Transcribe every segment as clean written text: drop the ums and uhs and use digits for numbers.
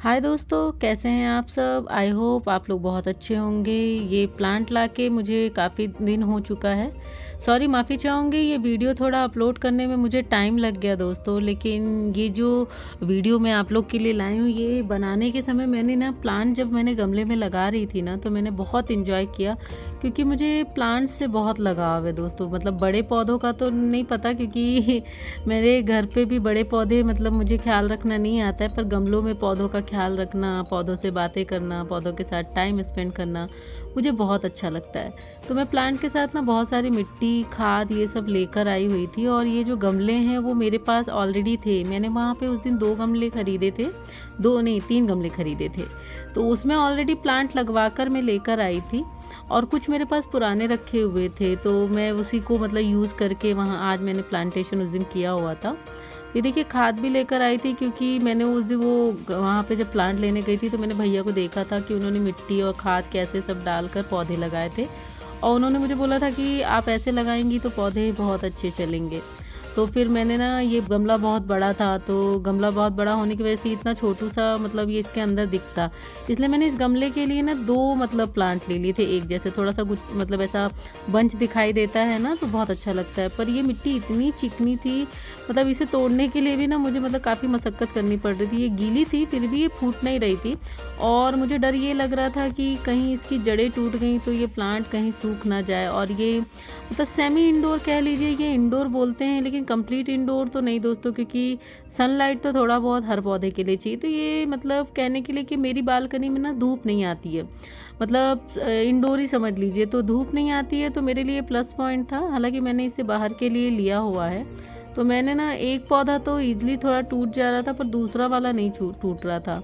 हाय दोस्तों, कैसे हैं आप सब। आई होप आप लोग बहुत अच्छे होंगे। ये प्लांट लाके मुझे काफ़ी दिन हो चुका है। सॉरी, माफ़ी चाहूँगी, ये वीडियो थोड़ा अपलोड करने में मुझे टाइम लग गया दोस्तों। लेकिन ये जो वीडियो मैं आप लोग के लिए लाई हूँ, ये बनाने के समय मैंने ना प्लांट जब मैंने गमले में लगा रही थी ना, तो मैंने बहुत इन्जॉय किया, क्योंकि मुझे प्लांट्स से बहुत लगाव है दोस्तों। मतलब बड़े पौधों का तो नहीं पता, क्योंकि मेरे घर पे भी बड़े पौधे मतलब मुझे ख्याल रखना नहीं आता है, पर गमलों में पौधों का ख्याल रखना, पौधों से बातें करना, पौधों के साथ टाइम स्पेंड करना मुझे बहुत अच्छा लगता है। तो मैं प्लांट के साथ ना बहुत सारी मिट्टी, खाद, ये सब लेकर आई हुई थी। और ये जो गमले हैं वो मेरे पास ऑलरेडी थे। मैंने वहाँ पे उस दिन 2 गमले खरीदे थे, 2 नहीं 3 गमले खरीदे थे। तो उसमें ऑलरेडी प्लांट लगवा कर मैं लेकर आई थी, और कुछ मेरे पास पुराने रखे हुए थे, तो मैं उसी को मतलब यूज़ करके वहाँ आज मैंने प्लांटेशन उस दिन किया हुआ था। ये देखिए, खाद भी लेकर आई थी, क्योंकि मैंने उस दिन वो वहाँ पे जब प्लांट लेने गई थी तो मैंने भैया को देखा था कि उन्होंने मिट्टी और खाद कैसे सब डालकर पौधे लगाए थे, और उन्होंने मुझे बोला था कि आप ऐसे लगाएंगी तो पौधे बहुत अच्छे चलेंगे। तो फिर मैंने ना, ये गमला बहुत बड़ा था, तो गमला बहुत बड़ा होने की वजह से इतना छोटू सा मतलब ये इसके अंदर दिखता, इसलिए मैंने इस गमले के लिए ना 2 मतलब प्लांट ले लिए थे। एक जैसे थोड़ा सा कुछ मतलब ऐसा बंच दिखाई देता है ना, तो बहुत अच्छा लगता है। पर ये मिट्टी इतनी चिकनी थी, मतलब इसे तोड़ने के लिए भी ना मुझे मतलब काफ़ी मशक्क़त करनी पड़ रही थी। ये गीली थी, फिर भी ये फूट नहीं रही थी, और मुझे डर ये लग रहा था कि कहीं इसकी जड़ें टूट गई तो ये प्लांट कहीं सूख ना जाए। और ये मतलब सेमी इंडोर कह लीजिए, ये इंडोर बोलते हैं लेकिन कंप्लीट इंडोर तो नहीं दोस्तों, क्योंकि सनलाइट तो थोड़ा बहुत हर पौधे के लिए चाहिए। तो ये मतलब कहने के लिए कि मेरी बालकनी में ना धूप नहीं आती है, मतलब इंडोर ही समझ लीजिए। तो धूप नहीं आती है तो मेरे लिए प्लस पॉइंट था। हालांकि मैंने इसे बाहर के लिए लिया हुआ है, तो मैंने ना एक पौधा तो ईजिली थोड़ा टूट जा रहा था, पर दूसरा वाला नहीं टूट रहा था।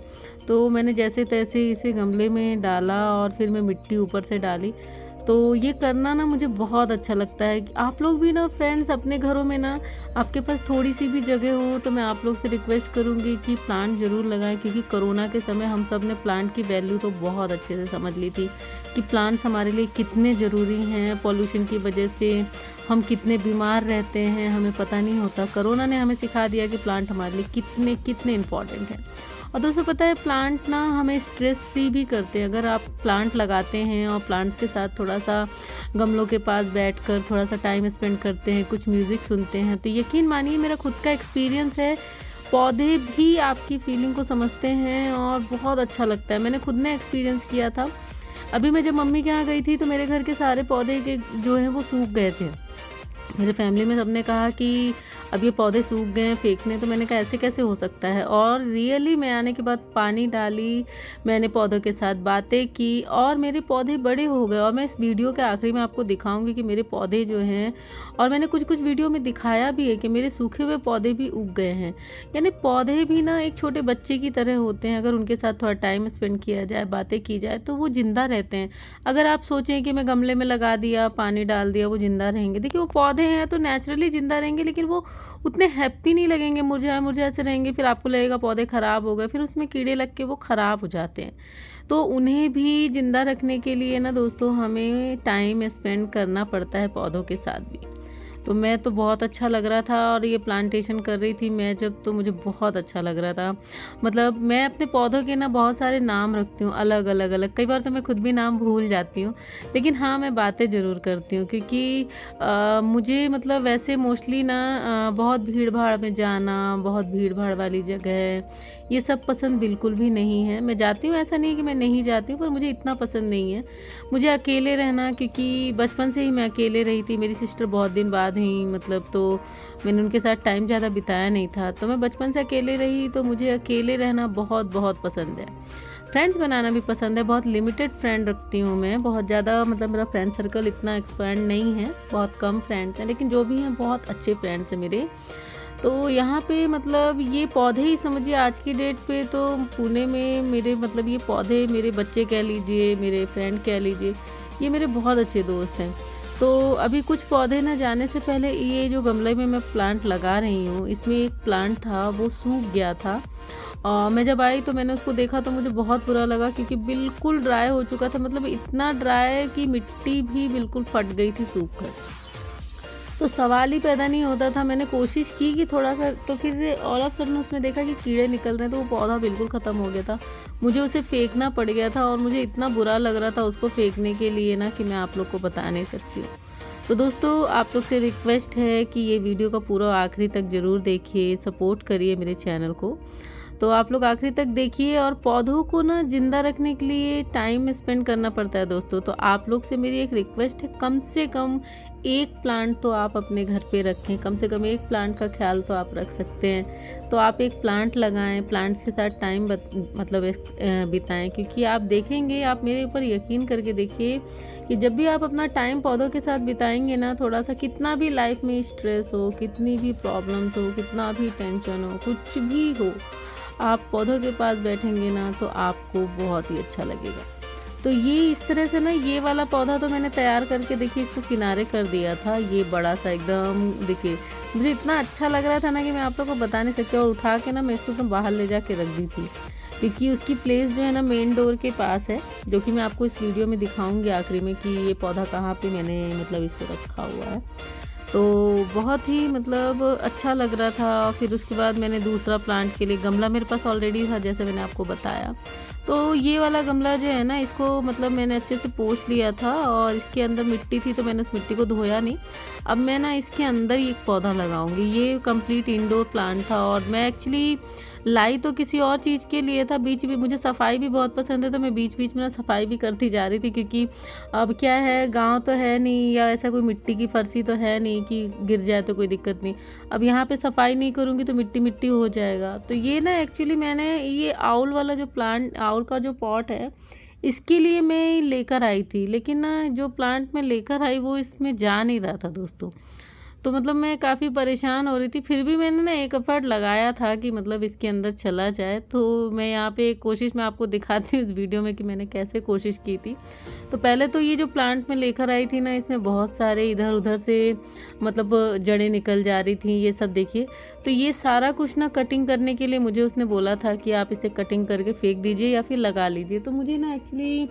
तो मैंने जैसे तैसे इसे गमले में डाला, और फिर मैं मिट्टी ऊपर से डाली। तो ये करना ना मुझे बहुत अच्छा लगता है। आप लोग भी ना फ्रेंड्स अपने घरों में ना, आपके पास थोड़ी सी भी जगह हो तो मैं आप लोग से रिक्वेस्ट करूँगी कि प्लांट ज़रूर लगाएं, क्योंकि कोरोना के समय हम सब ने प्लांट की वैल्यू तो बहुत अच्छे से समझ ली थी कि प्लांट्स हमारे लिए कितने ज़रूरी हैं। पॉल्यूशन की वजह से हम कितने बीमार रहते हैं, हमें पता नहीं होता। कोरोना ने हमें सिखा दिया कि प्लांट हमारे लिए कितने कितने इम्पॉर्टेंट हैं। और दोस्तों पता है, प्लांट ना हमें स्ट्रेस फ्री भी करते हैं। अगर आप प्लांट लगाते हैं और प्लांट्स के साथ थोड़ा सा गमलों के पास बैठकर थोड़ा सा टाइम स्पेंड करते हैं, कुछ म्यूज़िक सुनते हैं, तो यकीन मानिए मेरा खुद का एक्सपीरियंस है, पौधे भी आपकी फीलिंग को समझते हैं और बहुत अच्छा लगता है। मैंने खुद ने एक्सपीरियंस किया था। अभी मैं जब मम्मी के यहाँ गई थी तो मेरे घर के सारे पौधे के जो हैं वो सूख गए थे। मेरे फैमिली में सबने कहा कि अब ये पौधे सूख गए हैं, फेंकने। तो मैंने कहा ऐसे कैसे हो सकता है, और रियली मैं आने के बाद पानी डाली, मैंने पौधों के साथ बातें की, और मेरे पौधे बड़े हो गए। और मैं इस वीडियो के आखिरी में आपको दिखाऊंगी कि मेरे पौधे जो हैं, और मैंने कुछ कुछ वीडियो में दिखाया भी है कि मेरे सूखे हुए पौधे भी उग गए हैं। यानी पौधे भी ना एक छोटे बच्चे की तरह होते हैं। अगर उनके साथ थोड़ा टाइम स्पेंड किया जाए, बातें की जाए, तो वो जिंदा रहते हैं। अगर आप सोचें कि मैं गमले में लगा दिया, पानी डाल दिया, वो जिंदा रहेंगे, देखिए वो पौधे हैं तो नेचुरली जिंदा रहेंगे, लेकिन वो उतने हैप्पी नहीं लगेंगे, मुरझाए मुरझाए से रहेंगे। फिर आपको लगेगा पौधे ख़राब हो गए, फिर उसमें कीड़े लग के वो ख़राब हो जाते हैं। तो उन्हें भी ज़िंदा रखने के लिए ना दोस्तों हमें टाइम स्पेंड करना पड़ता है पौधों के साथ भी। तो मैं तो बहुत अच्छा लग रहा था, और ये प्लांटेशन कर रही थी मैं जब, तो मुझे बहुत अच्छा लग रहा था। मतलब मैं अपने पौधों के ना बहुत सारे नाम रखती हूँ, अलग अलग अलग। कई बार तो मैं खुद भी नाम भूल जाती हूँ, लेकिन हाँ मैं बातें ज़रूर करती हूँ, क्योंकि मुझे मतलब वैसे मोस्टली ना बहुत भीड़ भाड़ में जाना, बहुत भीड़ भाड़ वाली जगह, ये सब पसंद बिल्कुल भी नहीं है। मैं जाती हूँ, ऐसा नहीं कि मैं नहीं जाती हूँ, पर मुझे इतना पसंद नहीं है। मुझे अकेले रहना, क्योंकि बचपन से ही मैं अकेले रही थी। मेरी सिस्टर बहुत दिन बाद हुई, मतलब तो मैंने उनके साथ टाइम ज़्यादा बिताया नहीं था, तो मैं बचपन से अकेले रही, तो मुझे अकेले रहना बहुत बहुत पसंद है। फ्रेंड्स बनाना भी पसंद है। बहुत लिमिटेड फ्रेंड रखती हूँ मैं, बहुत ज़्यादा मतलब मेरा फ्रेंड सर्कल इतना एक्सपेंड नहीं है, बहुत कम फ्रेंड्स हैं, लेकिन जो भी हैं बहुत अच्छे फ्रेंड्स हैं मेरे। तो यहाँ पे मतलब ये पौधे ही समझिए, आज की डेट पे तो पुणे में मेरे मतलब ये पौधे, मेरे बच्चे कह लीजिए, मेरे फ्रेंड कह लीजिए, ये मेरे बहुत अच्छे दोस्त हैं। तो अभी कुछ पौधे ना जाने से पहले, ये जो गमले में मैं प्लांट लगा रही हूँ, इसमें एक प्लांट था वो सूख गया था। मैं जब आई तो मैंने उसको देखा तो मुझे बहुत बुरा लगा, क्योंकि बिल्कुल ड्राई हो चुका था, मतलब इतना ड्राई कि मिट्टी भी बिल्कुल फट गई थी सूख कर। तो सवाल ही पैदा नहीं होता था। मैंने कोशिश की कि थोड़ा-सा, तो फिर ऑल ऑफ सडन उसमें देखा कि कीड़े निकल रहे हैं, तो वो पौधा बिल्कुल ख़त्म हो गया था। मुझे उसे फेंकना पड़ गया था और मुझे इतना बुरा लग रहा था उसको फेंकने के लिए ना, कि मैं आप लोग को बता नहीं सकती हूँ। तो दोस्तों, आप लोग से रिक्वेस्ट है कि ये वीडियो का पूरा आखिरी तक ज़रूर देखिए, सपोर्ट करिए मेरे चैनल को। तो आप लोग आखिरी तक देखिए, और पौधों को ना ज़िंदा रखने के लिए टाइम स्पेंड करना पड़ता है दोस्तों। तो आप लोग से मेरी एक रिक्वेस्ट है, कम से कम एक प्लांट तो आप अपने घर पे रखें, कम से कम एक प्लांट का ख्याल तो आप रख सकते हैं। तो आप एक प्लांट लगाएं, प्लांट्स के साथ टाइम बिताएं, क्योंकि आप देखेंगे, आप मेरे ऊपर यकीन करके देखिए कि जब भी आप अपना टाइम पौधों के साथ बिताएंगे ना, थोड़ा सा कितना भी लाइफ में स्ट्रेस हो, कितनी भी प्रॉब्लम्स हो, कितना भी टेंशन हो, कुछ भी हो, आप पौधों के पास बैठेंगे ना तो आपको बहुत ही अच्छा लगेगा। तो ये इस तरह से ना, ये वाला पौधा तो मैंने तैयार करके देखिए इसको किनारे कर दिया था। ये बड़ा सा एकदम देखिए, मुझे इतना अच्छा लग रहा था ना कि मैं आप लोगों को बता नहीं सकती। और उठा के ना मैं इसको बाहर ले जा के रख दी थी, क्योंकि उसकी प्लेस जो है ना मेन डोर के पास है, जो कि मैं आपको इस वीडियो में दिखाऊंगी आखिरी में कि ये पौधा कहाँ पे मैंने इसको रखा हुआ है। तो बहुत ही अच्छा लग रहा था। फिर उसके बाद मैंने दूसरा प्लांट के लिए गमला मेरे पास ऑलरेडी था, जैसे मैंने आपको बताया। तो ये वाला गमला जो है ना, इसको मैंने अच्छे से पोंछ लिया था, और इसके अंदर मिट्टी थी तो मैंने उस मिट्टी को धोया नहीं। अब मैं ना इसके अंदर ही एक पौधा लगाऊंगी। ये कंप्लीट इंडोर प्लांट था, और मैं एक्चुअली लाई तो किसी और चीज़ के लिए था। मुझे सफाई भी बहुत पसंद है, तो मैं बीच बीच में ना सफाई भी करती जा रही थी, क्योंकि अब क्या है, गांव तो है नहीं, या ऐसा कोई मिट्टी की फर्शी तो है नहीं कि गिर जाए तो कोई दिक्कत नहीं। अब यहाँ पे सफाई नहीं करूँगी तो मिट्टी मिट्टी हो जाएगा। तो ये ना एक्चुअली मैंने ये आउल वाला जो प्लांट, आउल का जो पॉट है, इसके लिए मैं लेकर आई थी, लेकिन ना जो प्लांट मैं लेकर आई वो इसमें जा नहीं रहा था दोस्तों। तो मैं काफ़ी परेशान हो रही थी। फिर भी मैंने ना एक एफर्ट लगाया था कि इसके अंदर चला जाए। तो मैं यहाँ पे कोशिश मैं आपको दिखाती हूँ इस वीडियो में कि मैंने कैसे कोशिश की थी। तो पहले तो ये जो प्लांट मैं लेकर आई थी ना, इसमें बहुत सारे इधर उधर से जड़ें निकल जा रही थी, ये सब देखिए। तो ये सारा कुछ ना कटिंग करने के लिए मुझे उसने बोला था कि आप इसे कटिंग करके फेंक दीजिए या फिर लगा लीजिए। तो मुझे ना एक्चुअली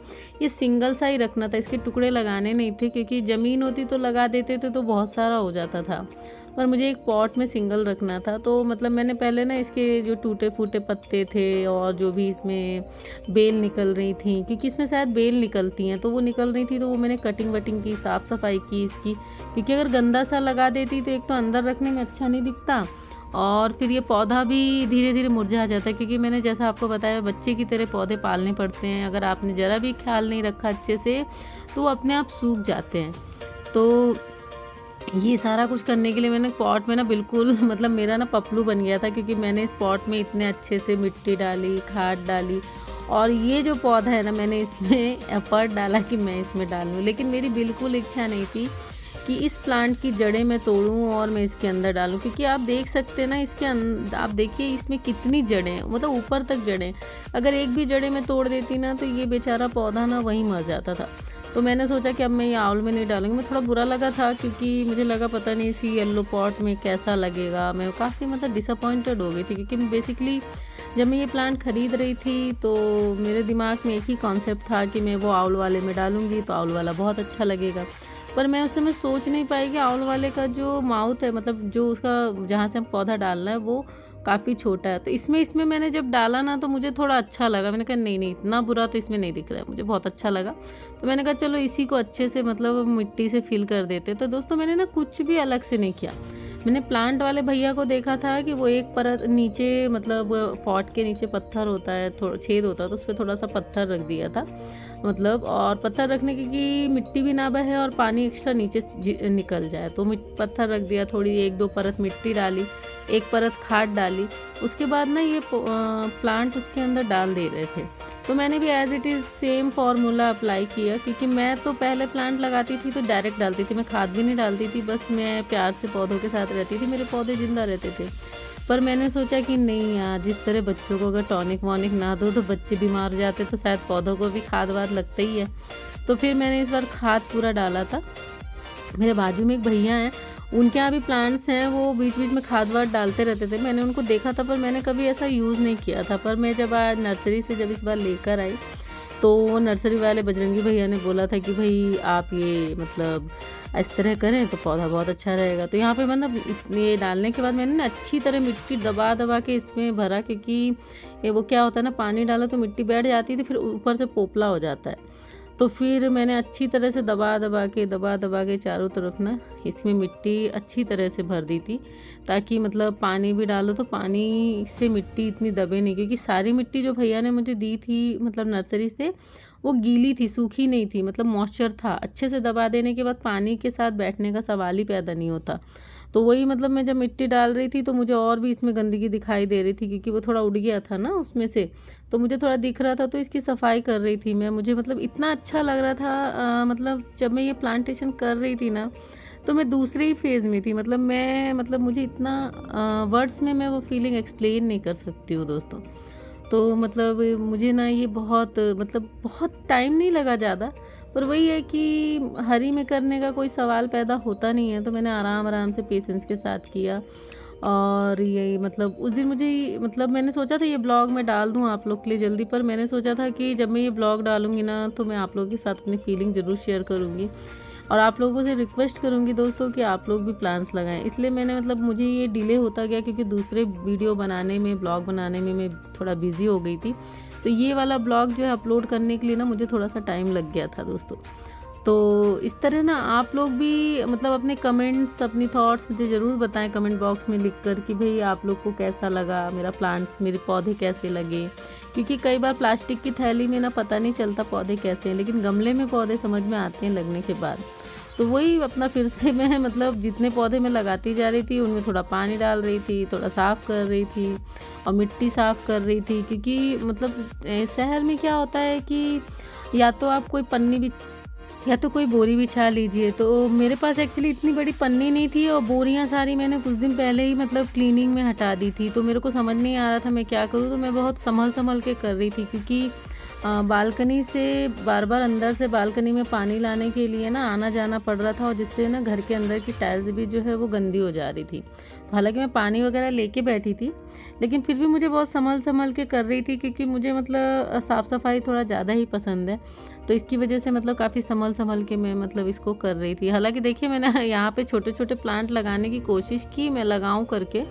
ये सिंगल सा ही रखना था, इसके टुकड़े लगाने नहीं थे, क्योंकि ज़मीन होती तो लगा देते थे तो बहुत सारा हो जाता था, पर मुझे एक पॉट में सिंगल रखना था। तो मैंने पहले ना इसके जो टूटे फूटे पत्ते थे, और जो भी इसमें बेल निकल रही थी, क्योंकि इसमें शायद बेल निकलती हैं, तो वो निकल रही थी, तो वो मैंने कटिंग वटिंग की, साफ़ सफाई की इसकी। क्योंकि अगर गंदा सा लगा देती तो एक तो अंदर रखने में अच्छा नहीं दिखता, और फिर ये पौधा भी धीरे धीरे मुरझा जाता है। क्योंकि मैंने जैसा आपको बताया, बच्चे की तरह पौधे पालने पड़ते हैं। अगर आपने ज़रा भी ख्याल नहीं रखा अच्छे से तो वो अपने आप सूख जाते हैं। तो ये सारा कुछ करने के लिए मैंने पॉट में ना बिल्कुल मेरा ना पपलू बन गया था, क्योंकि मैंने इस पॉट में इतने अच्छे से मिट्टी डाली, खाद डाली, और ये जो पौधा है ना, मैंने इसमें एफर्ट डाला कि मैं इसमें डालूँ। लेकिन मेरी बिल्कुल इच्छा नहीं थी कि इस प्लांट की जड़ें मैं तोड़ूं और मैं इसके अंदर डालूं, क्योंकि आप देख सकते हैं ना, इसके आप देखिए इसमें कितनी जड़ें हैं, ऊपर तक जड़ें। अगर एक भी जड़ें मैं तोड़ देती ना, तो ये बेचारा पौधा ना वहीं मर जाता था। तो मैंने सोचा कि अब मैं ये आउल में नहीं डालूंगी। मैं थोड़ा बुरा लगा था, क्योंकि मुझे लगा पता नहीं इसी येलो पॉट में कैसा लगेगा। मैं काफ़ी डिसअपॉइंटेड हो गई थी, क्योंकि बेसिकली जब मैं ये प्लांट ख़रीद रही थी तो मेरे दिमाग में एक ही कॉन्सेप्ट था कि मैं वो आउल वाले में डालूंगी तो आउल वाला बहुत अच्छा लगेगा। पर मैं उस समय सोच नहीं पाई कि आउल वाले का जो माउथ है, जो उसका जहाँ से हम पौधा डालना है, वो काफ़ी छोटा है। तो इसमें मैंने जब डाला ना, तो मुझे थोड़ा अच्छा लगा। मैंने कहा नहीं इतना बुरा तो इसमें नहीं दिख रहा है, मुझे बहुत अच्छा लगा। तो मैंने कहा चलो इसी को अच्छे से मिट्टी से फिल कर देते। तो दोस्तों, मैंने ना कुछ भी अलग से नहीं किया। मैंने प्लांट वाले भैया को देखा था कि वो एक परत नीचे, पॉट के नीचे पत्थर होता है, थोड़ा छेद होता है, तो उस पर थोड़ा सा पत्थर रख दिया था। और पत्थर रखने की मिट्टी भी ना बहे और पानी एक्स्ट्रा नीचे निकल जाए, तो पत्थर रख दिया, थोड़ी 1-2 परत मिट्टी डाली, 1 परत खाद डाली। उसके बाद ना ये प्लांट उसके अंदर डाल दे रहे थे। तो मैंने भी as it is same formula apply किया, क्योंकि मैं तो पहले प्लांट लगाती थी तो डायरेक्ट डालती थी, मैं खाद भी नहीं डालती थी, बस मैं प्यार से पौधों के साथ रहती थी, मेरे पौधे जिंदा रहते थे। पर मैंने सोचा कि नहीं यार, जिस तरह बच्चों को अगर टॉनिक वॉनिक ना दो तो बच्चे बीमार हो जाते, तो शायद पौधों को भी खाद वाद लगता ही है। तो फिर मैंने इस बार खाद पूरा डाला था। मेरे बाजू में एक भैया हैं, उनके यहाँ भी प्लांट्स हैं, वो बीच बीच में खाद वाद डालते रहते थे। मैंने उनको देखा था, पर मैंने कभी ऐसा यूज़ नहीं किया था। पर मैं जब आज नर्सरी से जब इस बार लेकर आई, तो वो नर्सरी वाले बजरंगी भैया ने बोला था कि भाई आप ये मतलब इस तरह करें तो पौधा बहुत अच्छा रहेगा। तो यहाँ पे मतलब ये डालने के बाद मैंने ना अच्छी तरह मिट्टी दबा दबा के इसमें भरा, क्योंकि ये वो क्या होता है ना, पानी डालो तो मिट्टी बैठ जाती थी, फिर ऊपर से पोपला हो जाता है। तो फिर मैंने अच्छी तरह से दबा दबा के चारों तरफ ना इसमें मिट्टी अच्छी तरह से भर दी थी, ताकि मतलब पानी भी डालो तो पानी से मिट्टी इतनी दबे नहीं, क्योंकि सारी मिट्टी जो भैया ने मुझे दी थी मतलब नर्सरी से वो गीली थी, सूखी नहीं थी, मतलब मॉइस्चर था। अच्छे से दबा देने के बाद पानी के साथ बैठने का सवाल ही पैदा नहीं होता। तो वही मतलब मैं जब मिट्टी डाल रही थी तो मुझे और भी इसमें गंदगी दिखाई दे रही थी, क्योंकि वो थोड़ा उड़ गया था ना उसमें से, तो मुझे थोड़ा दिख रहा था, तो इसकी सफाई कर रही थी मैं। मुझे मतलब इतना अच्छा लग रहा था मतलब जब मैं ये प्लांटेशन कर रही थी ना, तो मैं दूसरे ही फेज़ में थी। मतलब मैं मतलब मुझे इतना वर्ड्स में मैं वो फीलिंग एक्सप्लेन नहीं कर सकती हूँ दोस्तों। तो मतलब मुझे ना ये बहुत मतलब बहुत टाइम नहीं लगा ज़्यादा, पर वही है कि हरी में करने का कोई सवाल पैदा होता नहीं है, तो मैंने आराम आराम से पेशेंस के साथ किया। और ये मतलब उस दिन मुझे मतलब मैंने सोचा था ये ब्लॉग मैं डाल दूँ आप लोग के लिए जल्दी, पर मैंने सोचा था कि जब मैं ये ब्लॉग डालूँगी ना तो मैं आप लोगों के साथ अपनी फीलिंग ज़रूर शेयर करूँगी, और आप लोगों से रिक्वेस्ट करूँगी दोस्तों कि आप लोग भी प्लांट्स लगाएं। इसलिए मैंने मतलब मुझे ये डिले होता गया, क्योंकि दूसरे वीडियो बनाने में, ब्लॉग बनाने में मैं थोड़ा बिज़ी हो गई थी। तो ये वाला ब्लॉग जो है अपलोड करने के लिए ना मुझे थोड़ा सा टाइम लग गया था दोस्तों। तो इस तरह ना आप लोग भी मतलब अपने कमेंट्स, अपनी थॉट्स मुझे ज़रूर बताएं कमेंट बॉक्स में लिखकर कि भाई आप लोग को कैसा लगा मेरा प्लांट्स, मेरे पौधे कैसे लगे। क्योंकि कई बार प्लास्टिक की थैली में ना पता नहीं चलता पौधे कैसे हैं, लेकिन गमले में पौधे समझ में आते हैं लगने के बाद। तो वही अपना फिर से मैं मतलब जितने पौधे मैं लगाती जा रही थी उनमें थोड़ा पानी डाल रही थी, थोड़ा साफ़ कर रही थी और मिट्टी साफ़ कर रही थी। क्योंकि मतलब शहर में क्या होता है कि या तो आप कोई पन्नी भी या तो कोई बोरी बिछा लीजिए। तो मेरे पास एक्चुअली इतनी बड़ी पन्नी नहीं थी, और बोरियां सारी मैंने कुछ दिन पहले ही मतलब क्लीनिंग में हटा दी थी। तो मेरे को समझ नहीं आ रहा था मैं क्या करूँ, तो मैं बहुत संभल संभल के कर रही थी, क्योंकि बालकनी से बार बार अंदर से बालकनी में पानी लाने के लिए ना आना जाना पड़ रहा था, और जिससे ना घर के अंदर की टाइल्स भी जो है वो गंदी हो जा रही थी। तो हालांकि मैं पानी वगैरह लेके बैठी थी, लेकिन फिर भी मुझे बहुत संभल संभल के कर रही थी, क्योंकि मुझे मतलब साफ़ सफाई थोड़ा ज़्यादा ही पसंद है। तो इसकी वजह से मतलब काफ़ी संभल संभल के मैं मतलब इसको कर रही थी। हालांकि देखिए मैंने यहाँ पे छोटे छोटे प्लांट लगाने की कोशिश की, मैं लगाऊँ करके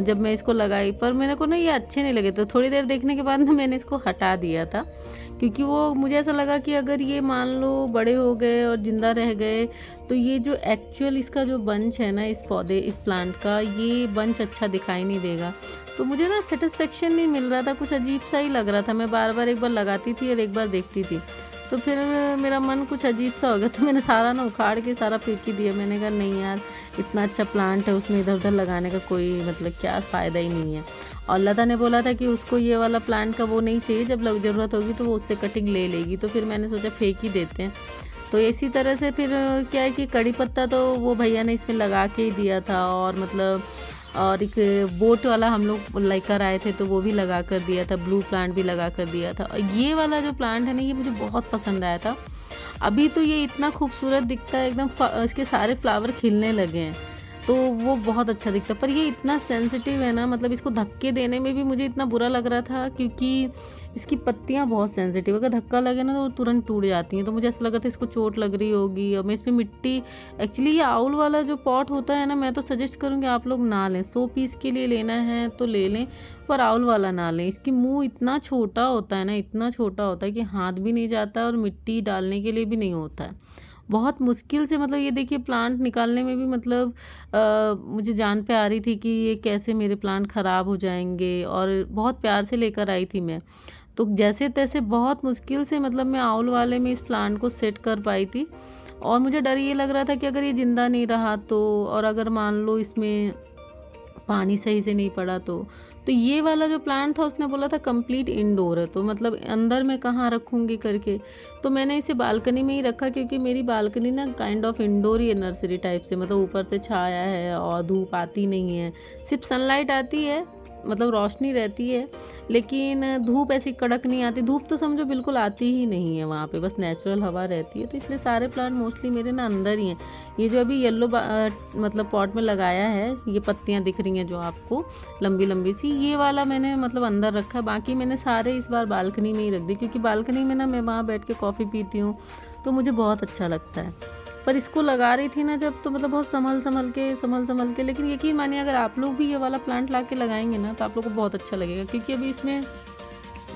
जब मैं इसको लगाई, पर मेरे को ना ये अच्छे नहीं लगे। तो थोड़ी देर देखने के बाद ना मैंने इसको हटा दिया था, क्योंकि वो मुझे ऐसा लगा कि अगर ये मान लो बड़े हो गए और ज़िंदा रह गए तो ये जो एक्चुअल इसका जो बंच है ना इस पौधे, इस प्लांट का, ये बंच अच्छा दिखाई नहीं देगा। तो मुझे ना सेटिस्फेक्शन नहीं मिल रहा था, कुछ अजीब सा ही लग रहा था। मैं बार बार एक बार लगाती थी और एक बार देखती थी, तो फिर मेरा मन कुछ अजीब सा हो गया। तो मैंने सारा ना उखाड़ के सारा फेंक ही दिया। मैंने कहा नहीं यार, इतना अच्छा प्लांट है उसमें इधर उधर लगाने का कोई मतलब क्या फ़ायदा ही नहीं है। और लता ने बोला था कि उसको ये वाला प्लांट का वो नहीं चाहिए, जब ज़रूरत होगी तो वो उससे कटिंग ले लेगी। तो फिर मैंने सोचा फेंक ही देते हैं। तो इसी तरह से फिर क्या है कि कड़ी पत्ता तो वो भैया ने इसमें लगा के ही दिया था, और मतलब और एक बोट वाला हम लोग लेकर आए थे तो वो भी लगा कर दिया था, ब्लू प्लांट भी लगा कर दिया था। और ये वाला जो प्लांट है ना ये मुझे बहुत पसंद आया था। अभी तो ये इतना खूबसूरत दिखता है एकदम, इसके सारे फ्लावर खिलने लगे हैं तो वो बहुत अच्छा दिखता है। पर ये इतना सेंसिटिव है ना, मतलब इसको धक्के देने में भी मुझे इतना बुरा लग रहा था, क्योंकि इसकी पत्तियां बहुत सेंसिटिव, अगर धक्का लगे ना तो वो तुरंत टूट जाती हैं। तो मुझे ऐसा लग रहा था इसको चोट लग रही होगी। और मैं इसमें मिट्टी, एक्चुअली ये आउल वाला जो पॉट होता है ना, मैं तो सजेस्ट करूँगी आप लोग ना लें। 100 पीस के लिए लेना है तो ले लें, पर आउल वाला ना लें। इसकी मुंह इतना छोटा होता है ना, इतना छोटा होता है कि हाथ भी नहीं जाता और मिट्टी डालने के लिए भी नहीं होता है। बहुत मुश्किल से मतलब ये देखिए प्लांट निकालने में भी मतलब मुझे जान पे आ रही थी कि ये कैसे मेरे प्लांट ख़राब हो जाएंगे। और बहुत प्यार से लेकर आई थी मैं, तो जैसे तैसे बहुत मुश्किल से मतलब मैं आउल वाले में इस प्लांट को सेट कर पाई थी। और मुझे डर ये लग रहा था कि अगर ये ज़िंदा नहीं रहा तो, और अगर मान लो इसमें पानी सही से नहीं पड़ा तो ये वाला जो प्लांट था उसने बोला था कंप्लीट इंडोर है, तो मतलब अंदर मैं कहाँ रखूँगी करके। तो मैंने इसे बालकनी में ही रखा, क्योंकि मेरी बालकनी ना काइंड ऑफ इंडोर ही है, नर्सरी टाइप से। मतलब ऊपर से छाया है और धूप आती नहीं है, सिर्फ सनलाइट आती है मतलब रोशनी रहती है, लेकिन धूप ऐसी कड़क नहीं आती। धूप तो समझो बिल्कुल आती ही नहीं है वहाँ पे, बस नेचुरल हवा रहती है। तो इसलिए सारे प्लांट मोस्टली मेरे ना अंदर ही हैं। ये जो अभी येलो मतलब पॉट में लगाया है, ये पत्तियाँ दिख रही हैं जो आपको लंबी लंबी सी, ये वाला मैंने मतलब अंदर रखा है। बाकी मैंने सारे इस बार बालकनी में ही रख दी, क्योंकि बालकनी में ना मैं वहाँ बैठ के कॉफ़ी पीती हूँ, तो मुझे बहुत अच्छा लगता है। पर इसको लगा रही थी ना जब, तो मतलब बहुत संभल के, लेकिन यकीन मानिए अगर आप लोग भी ये वाला प्लांट ला के लगाएंगे ना तो आप लोग को बहुत अच्छा लगेगा। क्योंकि अभी इसमें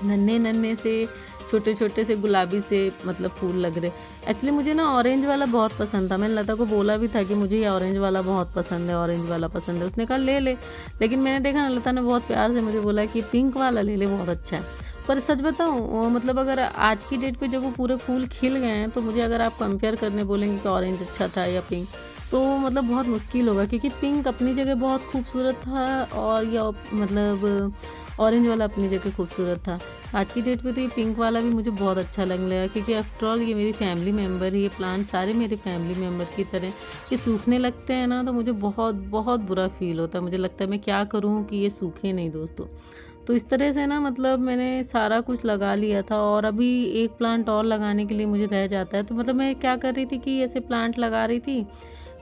नन्हे नन्हे से छोटे छोटे से गुलाबी से मतलब फूल लग रहे। एक्चुअली मुझे ना ऑरेंज वाला बहुत पसंद था, मैंने लता को बोला भी था कि मुझे ये ऑरेंज वाला बहुत पसंद है, ऑरेंज वाला पसंद है। उसने कहा ले ले, लेकिन मैंने देखा ना लता ने बहुत प्यार से मुझे बोला कि पिंक वाला ले ले, बहुत अच्छा है। पर सच बताऊँ मतलब अगर आज की डेट पे जब वो पूरे फूल खिल गए हैं, तो मुझे अगर आप कंपेयर करने बोलेंगे कि ऑरेंज अच्छा था या पिंक, तो मतलब बहुत मुश्किल होगा। क्योंकि पिंक अपनी जगह बहुत खूबसूरत था और या मतलब ऑरेंज वाला अपनी जगह खूबसूरत था। आज की डेट पे तो ये पिंक वाला भी मुझे बहुत अच्छा लगने लगा, क्योंकि आफ्टर ऑल ये मेरी फैमिली मेम्बर है। ये प्लांट सारे मेरे फैमिली मेम्बर की तरह ये सूखने लगते हैं ना, तो मुझे बहुत बहुत बुरा फील होता है। मुझे लगता है मैं क्या करूँ कि ये सूखे नहीं दोस्तों। तो इस तरह से ना मतलब मैंने सारा कुछ लगा लिया था, और अभी एक प्लांट और लगाने के लिए मुझे रह जाता है। तो मतलब मैं क्या कर रही थी कि ऐसे प्लांट लगा रही थी,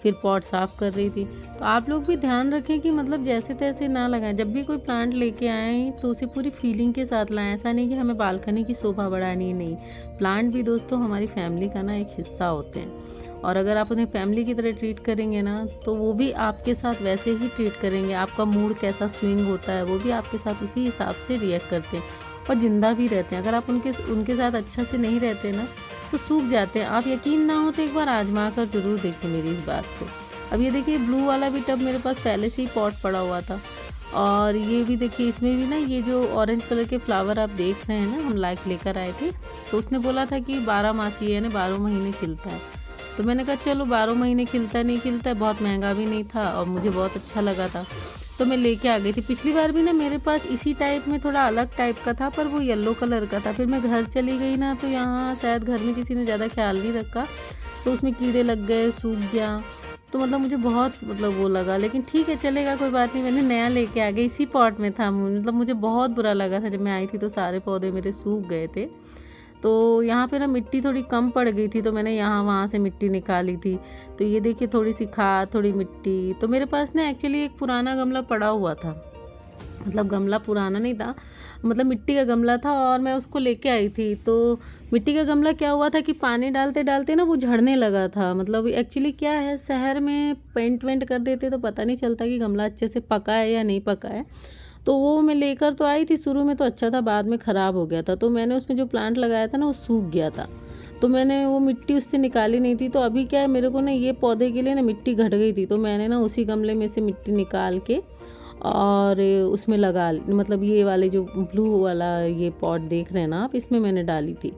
फिर पॉट साफ़ कर रही थी। तो आप लोग भी ध्यान रखें कि मतलब जैसे तैसे ना लगाएं। जब भी कोई प्लांट लेके आएँ तो उसे पूरी फीलिंग के साथ लाएं। ऐसा नहीं कि हमें बालकनी की शोभा बढ़ानी है, नहीं। प्लांट भी दोस्तों हमारी फैमिली का ना एक हिस्सा होते हैं, और अगर आप उन्हें फैमिली की तरह ट्रीट करेंगे ना, तो वो भी आपके साथ वैसे ही ट्रीट करेंगे। आपका मूड कैसा स्विंग होता है, वो भी आपके साथ उसी हिसाब से रिएक्ट करते हैं और ज़िंदा भी रहते हैं। अगर आप उनके साथ अच्छा से नहीं रहते ना, तो सूख जाते हैं। आप यकीन ना हो तो एक बार आजमा कर ज़रूर देखिए मेरी इस बात को। अब ये देखिए ब्लू वाला भी टब मेरे पास पहले से ही पॉट पड़ा हुआ था, और ये भी देखिए इसमें भी ना ये जो ऑरेंज कलर के फ्लावर आप देख रहे हैं ना, हम लेकर आए थे। तो उसने बोला था कि 12 मासी है, यानी 12 महीने खिलता है। तो मैंने कहा चलो 12 महीने खिलता नहीं खिलता, बहुत महंगा भी नहीं था और मुझे बहुत अच्छा लगा था, तो मैं लेके आ गई थी। पिछली बार भी ना मेरे पास इसी टाइप में थोड़ा अलग टाइप का था, पर वो येलो कलर का था। फिर मैं घर चली गई ना, तो यहाँ शायद घर में किसी ने ज़्यादा ख्याल नहीं रखा, तो उसमें कीड़े लग गए, सूख गया। तो मतलब मुझे बहुत मतलब वो लगा, लेकिन ठीक है चलेगा, कोई बात नहीं। मैंने नया लेके आ गई, इसी पॉट में था। मतलब मुझे बहुत बुरा लगा था जब मैं आई थी, तो सारे पौधे मेरे सूख गए थे। तो यहाँ पे ना मिट्टी थोड़ी कम पड़ गई थी, तो मैंने यहाँ वहाँ से मिट्टी निकाली थी। तो ये देखिए थोड़ी सी खाद, थोड़ी मिट्टी। तो मेरे पास ना एक्चुअली एक पुराना गमला पड़ा हुआ था, मतलब गमला पुराना नहीं था, मतलब मिट्टी का गमला था, और मैं उसको लेके आई थी। तो मिट्टी का गमला क्या हुआ था कि पानी डालते डालते ना वो झड़ने लगा था। मतलब एक्चुअली क्या है, शहर में पेंट वेंट कर देते तो पता नहीं चलता कि गमला अच्छे से पका है या नहीं पका है। तो वो मैं लेकर तो आई थी, शुरू में तो अच्छा था, बाद में ख़राब हो गया था। तो मैंने उसमें जो प्लांट लगाया था ना, वो सूख गया था, तो मैंने वो मिट्टी उससे निकाली नहीं थी। तो अभी क्या है, मेरे को ना ये पौधे के लिए ना मिट्टी घट गई थी, तो मैंने ना उसी गमले में से मिट्टी निकाल के और उसमें लगा, मतलब ये वाले जो ब्लू वाला ये पॉट देख रहे हैं ना आप, इसमें मैंने डाली थी।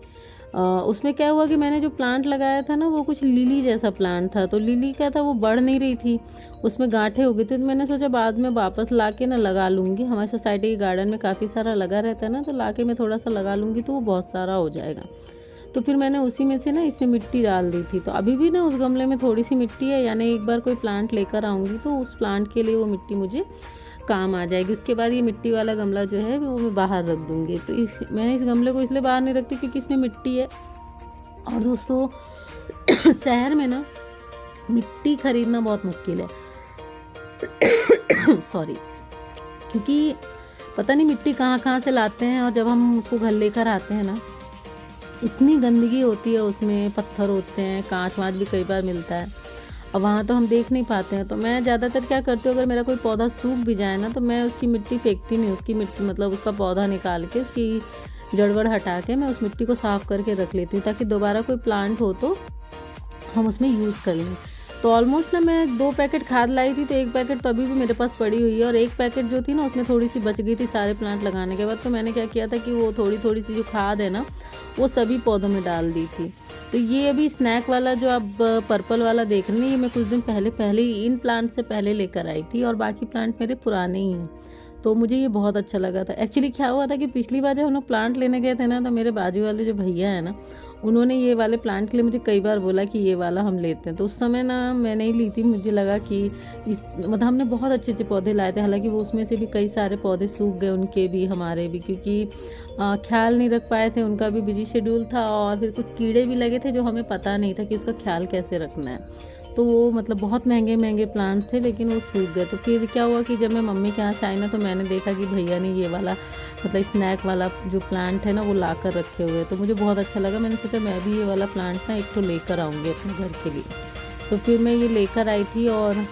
उसमें क्या हुआ कि मैंने जो प्लांट लगाया था ना, वो कुछ लिली जैसा प्लांट था। तो लिली क्या था, वो बढ़ नहीं रही थी, उसमें गांठें हो गई थी। तो मैंने सोचा बाद में वापस ला के ना लगा लूँगी। हमारी सोसाइटी के गार्डन में काफ़ी सारा लगा रहता है ना, तो ला के मैं थोड़ा सा लगा लूँगी तो वो बहुत सारा हो जाएगा। तो फिर मैंने उसी में से ना इसमें मिट्टी डाल दी थी। तो अभी भी ना उस गमले में थोड़ी सी मिट्टी है, यानी एक बार कोई प्लांट लेकर आऊँगी तो उस प्लांट के लिए वो मिट्टी मुझे काम आ जाएगी। उसके बाद ये मिट्टी वाला गमला जो है वो मैं बाहर रख दूँगी। तो मैंने इस गमले को इसलिए बाहर नहीं रखती क्योंकि इसमें मिट्टी है। और दोस्तों शहर में ना मिट्टी खरीदना बहुत मुश्किल है सॉरी, क्योंकि पता नहीं मिट्टी कहाँ कहाँ से लाते हैं, और जब हम उसको घर लेकर आते हैं ना, इतनी गंदगी होती है उसमें, पत्थर होते हैं, कांच वाँच भी कई बार मिलता है, और वहाँ तो हम देख नहीं पाते हैं। तो मैं ज़्यादातर क्या करती हूँ, अगर मेरा कोई पौधा सूख भी जाए ना, तो मैं उसकी मिट्टी फेंकती नहीं, उसकी मिट्टी मतलब उसका पौधा निकाल के उसकी जड़वड़ हटा के मैं उस मिट्टी को साफ़ करके रख लेती हूँ, ताकि दोबारा कोई प्लांट हो तो हम उसमें यूज़ कर लें। तो ऑलमोस्ट ना मैं 2 पैकेट खाद लाई थी, तो 1 पैकेट तो अभी भी मेरे पास पड़ी हुई है, और 1 पैकेट जो थी ना उसमें थोड़ी सी बच गई थी सारे प्लांट लगाने के बाद। तो मैंने क्या किया था कि वो थोड़ी थोड़ी सी जो खाद है ना, वो सभी पौधों में डाल दी थी। तो ये अभी स्नैक वाला जो आप पर्पल वाला देख रहे हैं, ये मैं कुछ दिन पहले ही इन प्लांट से पहले लेकर आई थी, और बाकी प्लांट मेरे पुराने ही हैं। तो मुझे ये बहुत अच्छा लगा था। एक्चुअली क्या हुआ था कि पिछली बार जब हम लोग प्लांट लेने गए थे ना, तो मेरे बाजू वाले जो भैया है ना, उन्होंने ये वाले प्लांट के लिए मुझे कई बार बोला कि ये वाला हम लेते हैं, तो उस समय ना मैं नहीं ली थी। मुझे लगा कि मतलब हमने बहुत अच्छे अच्छे पौधे लाए थे, हालांकि वो उसमें से भी कई सारे पौधे सूख गए, उनके भी हमारे भी, क्योंकि ख्याल नहीं रख पाए थे, उनका भी बिजी शेड्यूल था, और फिर कुछ कीड़े भी लगे थे जो हमें पता नहीं था कि उसका ख्याल कैसे रखना है। तो वो मतलब बहुत महंगे महंगे प्लांट्स थे, लेकिन वो सूख गए। तो फिर क्या हुआ कि जब मैं मम्मी के यहाँ से आई ना, तो मैंने देखा कि भैया ने ये वाला मतलब स्नैक वाला जो प्लांट है ना वो ला कर रखे हुए, तो मुझे बहुत अच्छा लगा। मैंने सोचा मैं भी ये वाला प्लांट ना एक तो लेकर आऊँगी अपने घर के लिए। तो फिर मैं ये लेकर आई थी, और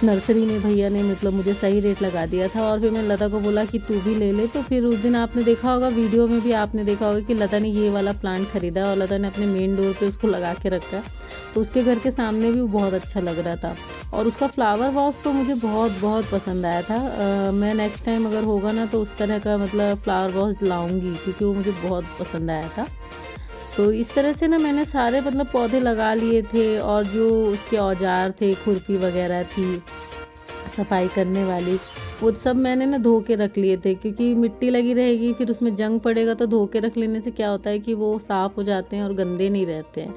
नर्सरी में भैया ने मतलब मुझे सही रेट लगा दिया था, और फिर मैंने लता को बोला कि तू भी ले ले। तो फिर उस दिन आपने देखा होगा, वीडियो में भी आपने देखा होगा कि लता ने ये वाला प्लांट खरीदा, और लता ने अपने मेन डोर पे उसको लगा के रखा है। तो उसके घर के सामने भी वो बहुत अच्छा लग रहा था, और उसका फ्लावर वॉस तो मुझे बहुत बहुत पसंद आया था। मैं नेक्स्ट टाइम अगर होगा ना तो उस तरह का मतलब फ्लावर वॉस लाऊंगी, क्योंकि वो मुझे बहुत पसंद आया था। तो इस तरह से ना मैंने सारे मतलब पौधे लगा लिए थे, और जो उसके औजार थे, खुरपी वगैरह थी सफाई करने वाली, वो सब मैंने ना धो के रख लिए थे, क्योंकि मिट्टी लगी रहेगी फिर उसमें जंग पड़ेगा। तो धो के रख लेने से क्या होता है कि वो साफ़ हो जाते हैं और गंदे नहीं रहते हैं,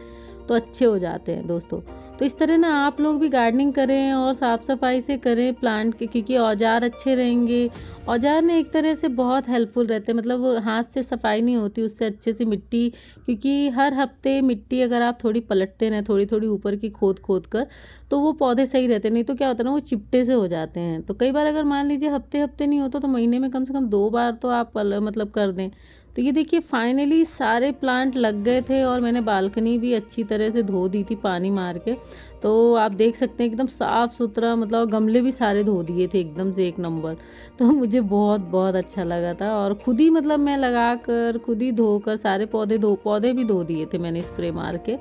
तो अच्छे हो जाते हैं दोस्तों। तो इस तरह ना आप लोग भी गार्डनिंग करें और साफ़ सफाई से करें प्लांट के, क्योंकि औजार अच्छे रहेंगे। औजार ने एक तरह से बहुत हेल्पफुल रहते हैं, मतलब हाथ से सफाई नहीं होती उससे अच्छे से मिट्टी, क्योंकि हर हफ्ते मिट्टी अगर आप थोड़ी पलटते रहें, थोड़ी थोड़ी ऊपर की खोद खोद कर, तो वो पौधे सही रहते। नहीं तो क्या होता है ना, वो चिपटे से हो जाते हैं। तो कई बार अगर मान लीजिए हफ्ते हफ्ते नहीं होता, तो महीने में कम से कम 2 बार तो आप मतलब कर दें। तो ये देखिए फाइनली सारे प्लांट लग गए थे, और मैंने बालकनी भी अच्छी तरह से धो दी थी पानी मार के। तो आप देख सकते हैं एकदम साफ़ सुथरा, मतलब गमले भी सारे धो दिए थे एकदम से 1 नंबर। तो मुझे बहुत बहुत अच्छा लगा था, और खुद ही मतलब मैं लगा कर खुद ही धोकर सारे पौधे भी धो दिए थे मैंने स्प्रे मार के।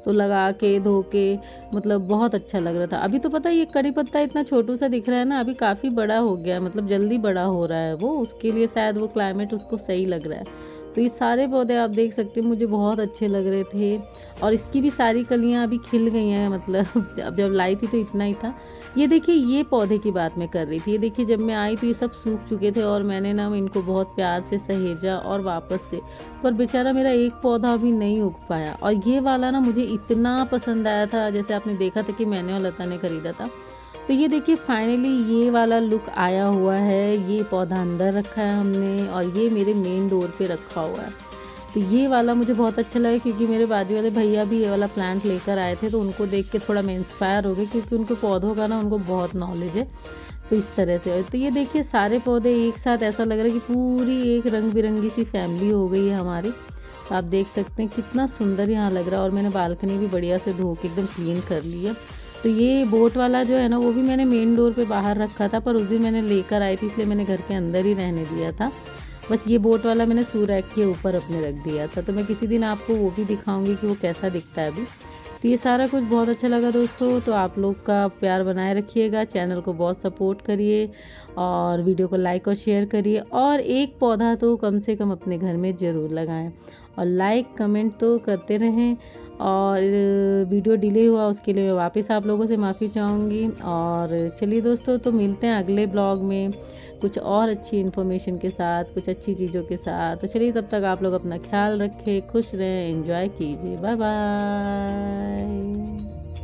तो लगा के धो के मतलब बहुत अच्छा लग रहा था। अभी तो पता है ये कड़ी पत्ता इतना छोटू सा दिख रहा है ना, अभी काफ़ी बड़ा हो गया है, मतलब जल्दी बड़ा हो रहा है वो, उसके लिए शायद वो क्लाइमेट उसको सही लग रहा है। तो ये सारे पौधे आप देख सकते हैं मुझे बहुत अच्छे लग रहे थे, और इसकी भी सारी कलियां अभी खिल गई हैं, मतलब जब लाई थी तो इतना ही था। ये देखिए ये पौधे की बात मैं कर रही थी, ये देखिए जब मैं आई तो ये सब सूख चुके थे, और मैंने ना इनको बहुत प्यार से सहेजा और वापस से, पर बेचारा मेरा एक पौधा भी नहीं उग पाया। और ये वाला ना मुझे इतना पसंद आया था, जैसे आपने देखा था कि मैंने और लता ने खरीदा था। तो ये देखिए फाइनली ये वाला लुक आया हुआ है। ये पौधा अंदर रखा है हमने, और ये मेरे मेन डोर पे रखा हुआ है। तो ये वाला मुझे बहुत अच्छा लगा, क्योंकि मेरे बाजू वाले भैया भी ये वाला प्लांट लेकर आए थे, तो उनको देख के थोड़ा मैं इंस्पायर हो गई, क्योंकि उनको पौधों का ना उनको बहुत नॉलेज है। तो इस तरह से, तो ये देखिए सारे पौधे एक साथ, ऐसा लग रहा है कि पूरी एक रंग बिरंगी सी फैमिली हो गई है हमारी। तो आप देख सकते हैं कितना सुंदर यहाँ लग रहा है, और मैंने बालकनी भी बढ़िया से धो के एकदम क्लीन कर ली है। तो ये बोट वाला जो है ना, वो भी मैंने मेन डोर पे बाहर रखा था, पर उस दिन मैंने लेकर आई थी, इसलिए मैंने घर के अंदर ही रहने दिया था। बस ये बोट वाला मैंने सू रैक के ऊपर अपने रख दिया था। तो मैं किसी दिन आपको वो भी दिखाऊंगी कि वो कैसा दिखता है अभी। तो ये सारा कुछ बहुत अच्छा लगा दोस्तों। तो आप लोग का प्यार बनाए रखिएगा, चैनल को बहुत सपोर्ट करिए, और वीडियो को लाइक और शेयर करिए, और एक पौधा तो कम से कम अपने घर में ज़रूर लगाएं, और लाइक कमेंट तो करते रहें। और वीडियो डिले हुआ उसके लिए मैं वापस आप लोगों से माफ़ी चाहूँगी। और चलिए दोस्तों, तो मिलते हैं अगले ब्लॉग में कुछ और अच्छी इन्फॉर्मेशन के साथ, कुछ अच्छी चीज़ों के साथ। तो चलिए तब तक आप लोग अपना ख्याल रखें, खुश रहें, एंजॉय कीजिए। Bye bye.